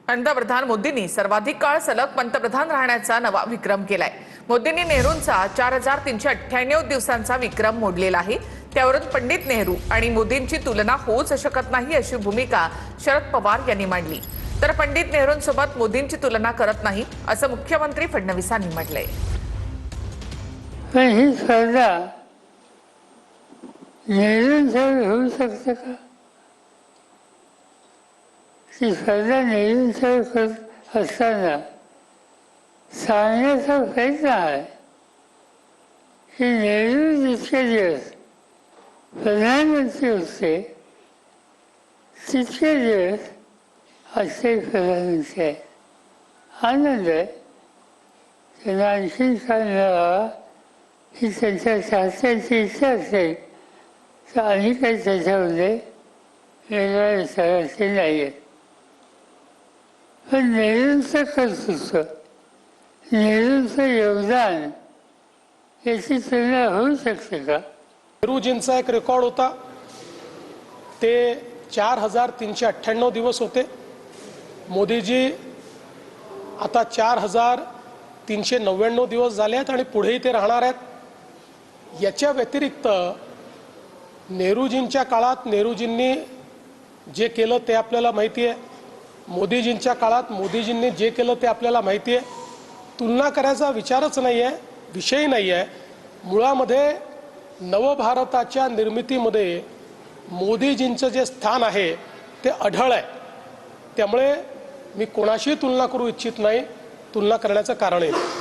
पंतप्रधान मोदींनी सर्वाधिक काळ सलग पंतप्रधान राहण्याचा नवा विक्रम केलाय। मोदींनी नेहरूंचा 4398 दिवसांचा विक्रम मोडलेला आहे। त्यावरून पंडित नेहरू आणि मोदींची तुलना होऊच शकत नाही अशी भूमिका शरद पवार यांनी मांडली। तर पंडित नेहरूंसोबत मोदींची तुलना करत नाही असं मुख्यमंत्री फडणवीसांनी म्हटलंय। ही स्पर्धा नेहरूंसह होऊ शकते का? ती स्पर्धा नेहरूंसह असताना सांगण्याचा प्रयत्न आहे की नेहरू जितके दिवस प्रधानमंत्री होते तितके दिवस असे प्रधानमंत्री आहेत। आनंद आहे, त्यांना आणखी काय मिळावा ही त्यांच्या शास्त्राची इच्छा असेल तर आणि काही त्याच्यामध्ये वेगळ्या विचाराचे नाही आहेत। पण नेहरूंचं कर्तृत्व, नेहरूंचं योगदान याची तुलना होऊ शकते का? नेहरूजींचा एक रेकॉर्ड होता, ते 4398 दिवस होते। मोदीजी आता 4399 दिवस झाले आहेत आणि पुढेही ते राहणार आहेत। याच्या व्यतिरिक्त नेहरूजींच्या काळात नेहरूजींनी जे केलं ते आपल्याला माहिती आहे, मोदीजींच्या काळात मोदीजींनी जे केलं ते आपल्याला माहिती आहे। तुलना करायचा विचारच नाही आहे, विषय नाही आहे। मुळामध्ये नवभारताच्या निर्मितीमध्ये मोदीजींचं जे स्थान आहे ते अढळ आहे। त्यामुळे मी कोणाशी तुलना करू इच्छित नाही, तुलना करण्याचं कारण आहे।